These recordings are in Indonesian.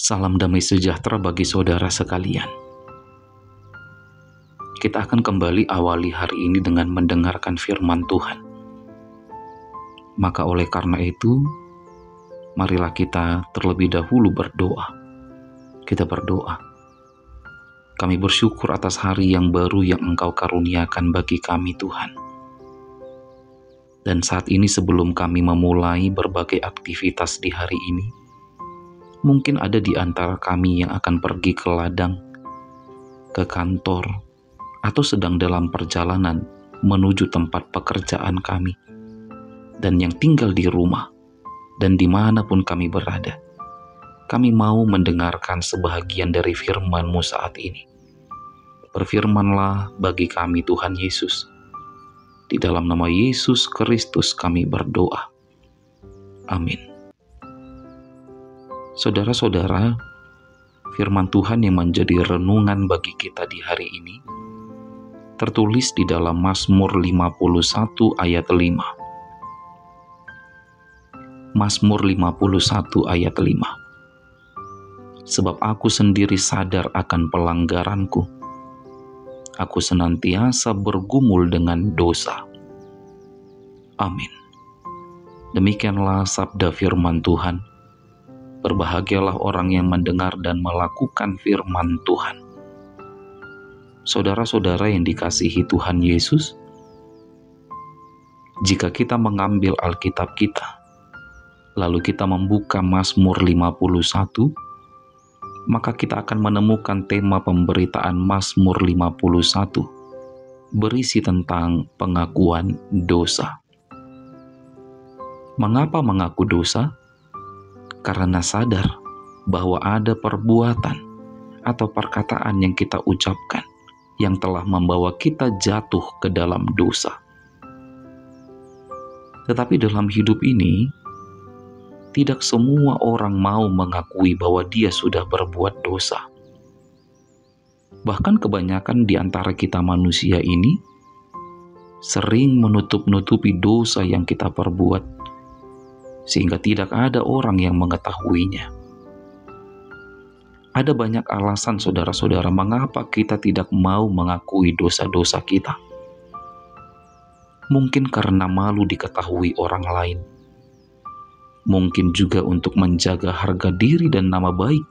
Salam damai sejahtera bagi saudara sekalian. Kita akan kembali awali hari ini dengan mendengarkan firman Tuhan. Maka oleh karena itu, marilah kita terlebih dahulu berdoa. Kita berdoa. Kami bersyukur atas hari yang baru yang Engkau karuniakan bagi kami, Tuhan. Dan saat ini sebelum kami memulai berbagai aktivitas di hari ini, mungkin ada di antara kami yang akan pergi ke ladang, ke kantor, atau sedang dalam perjalanan menuju tempat pekerjaan kami, dan yang tinggal di rumah, dan dimanapun kami berada. Kami mau mendengarkan sebahagian dari firman-Mu saat ini. Berfirmanlah bagi kami Tuhan Yesus. Di dalam nama Yesus Kristus kami berdoa. Amin. Saudara-saudara, firman Tuhan yang menjadi renungan bagi kita di hari ini tertulis di dalam Mazmur 51 ayat 5. Mazmur 51 ayat 5. Sebab aku sendiri sadar akan pelanggaranku. Aku senantiasa bergumul dengan dosa. Amin. Demikianlah sabda firman Tuhan. Berbahagialah orang yang mendengar dan melakukan firman Tuhan. Saudara-saudara yang dikasihi Tuhan Yesus, jika kita mengambil Alkitab kita, lalu kita membuka Mazmur 51, maka kita akan menemukan tema pemberitaan Mazmur 51 berisi tentang pengakuan dosa. Mengapa mengaku dosa? Karena sadar bahwa ada perbuatan atau perkataan yang kita ucapkan yang telah membawa kita jatuh ke dalam dosa. Tetapi dalam hidup ini, tidak semua orang mau mengakui bahwa dia sudah berbuat dosa. Bahkan kebanyakan di antara kita manusia ini sering menutup-nutupi dosa yang kita perbuat, sehingga tidak ada orang yang mengetahuinya. Ada banyak alasan saudara-saudara mengapa kita tidak mau mengakui dosa-dosa kita. Mungkin karena malu diketahui orang lain. Mungkin juga untuk menjaga harga diri dan nama baik.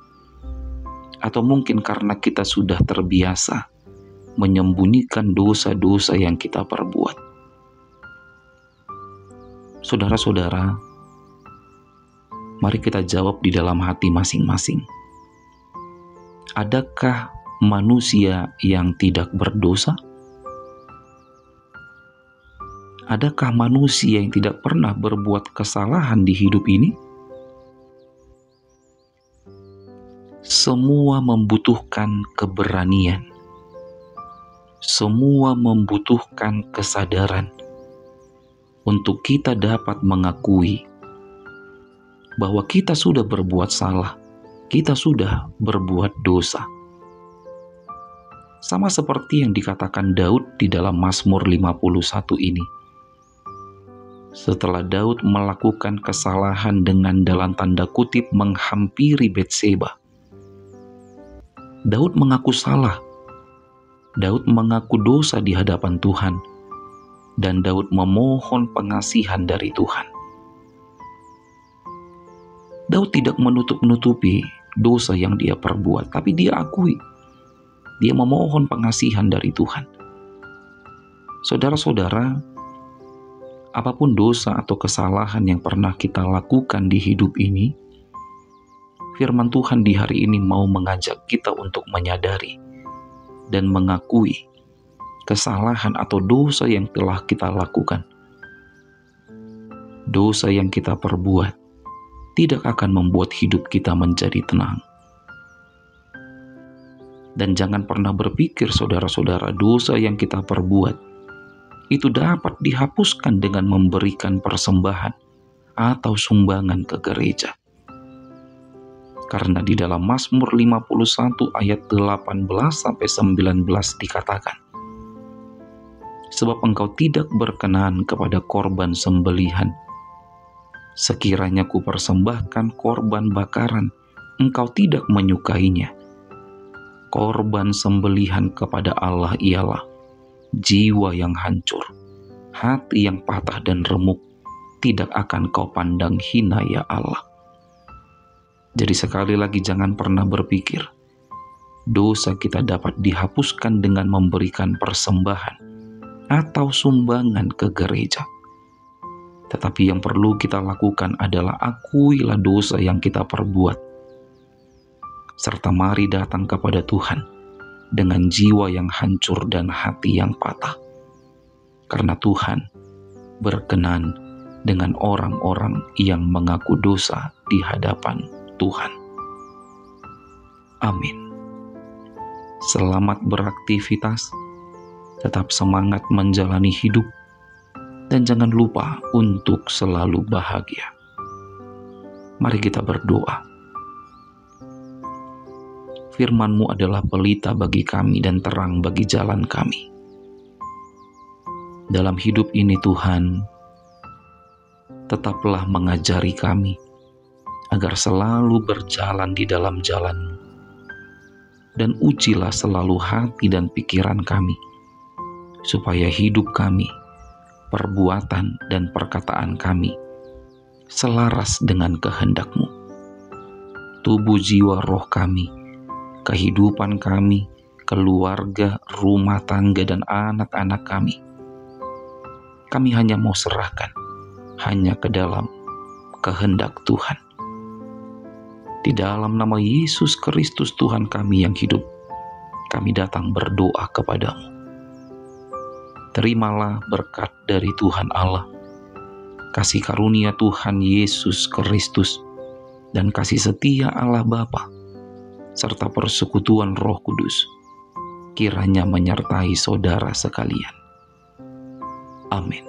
Atau mungkin karena kita sudah terbiasa menyembunyikan dosa-dosa yang kita perbuat. Saudara-saudara, mari kita jawab di dalam hati masing-masing. Adakah manusia yang tidak berdosa? Adakah manusia yang tidak pernah berbuat kesalahan di hidup ini? Semua membutuhkan keberanian. Semua membutuhkan kesadaran untuk kita dapat mengakui bahwa kita sudah berbuat salah, kita sudah berbuat dosa. Sama seperti yang dikatakan Daud di dalam Mazmur 51 ini. Setelah Daud melakukan kesalahan dengan dalam tanda kutip menghampiri Betseba, Daud mengaku salah. Daud mengaku dosa di hadapan Tuhan, dan Daud memohon pengasihan dari Tuhan. Daud tidak menutup-nutupi dosa yang dia perbuat, tapi dia akui. Dia memohon pengasihan dari Tuhan. Saudara-saudara, apapun dosa atau kesalahan yang pernah kita lakukan di hidup ini, firman Tuhan di hari ini mau mengajak kita untuk menyadari dan mengakui kesalahan atau dosa yang telah kita lakukan. Dosa yang kita perbuat tidak akan membuat hidup kita menjadi tenang. Dan jangan pernah berpikir saudara-saudara, dosa yang kita perbuat itu dapat dihapuskan dengan memberikan persembahan atau sumbangan ke gereja. Karena di dalam Mazmur 51 ayat 18-19 dikatakan, sebab engkau tidak berkenan kepada korban sembelihan. Sekiranya ku persembahkan korban bakaran Engkau tidak menyukainya. Korban sembelihan kepada Allah ialah jiwa yang hancur, hati yang patah dan remuk. Tidak akan kau pandang hina, ya Allah. Jadi sekali lagi, jangan pernah berpikir dosa kita dapat dihapuskan dengan memberikan persembahan atau sumbangan ke gereja. Tetapi yang perlu kita lakukan adalah akuilah dosa yang kita perbuat, serta mari datang kepada Tuhan dengan jiwa yang hancur dan hati yang patah. Karena Tuhan berkenan dengan orang-orang yang mengaku dosa di hadapan Tuhan. Amin. Selamat beraktivitas, tetap semangat menjalani hidup, dan jangan lupa untuk selalu bahagia. Mari kita berdoa. Firman-Mu adalah pelita bagi kami dan terang bagi jalan kami. Dalam hidup ini Tuhan, tetaplah mengajari kami agar selalu berjalan di dalam jalan-Mu. Dan ujilah selalu hati dan pikiran kami, supaya hidup kami, perbuatan dan perkataan kami selaras dengan kehendak-Mu. Tubuh, jiwa, roh kami, kehidupan kami, keluarga, rumah tangga, dan anak-anak kami hanya mau serahkan hanya ke dalam kehendak Tuhan. Di dalam nama Yesus Kristus Tuhan kami yang hidup, kami datang berdoa kepadamu. Terimalah berkat dari Tuhan Allah, kasih karunia Tuhan Yesus Kristus, dan kasih setia Allah Bapa, serta persekutuan Roh Kudus, kiranya menyertai saudara sekalian. Amin.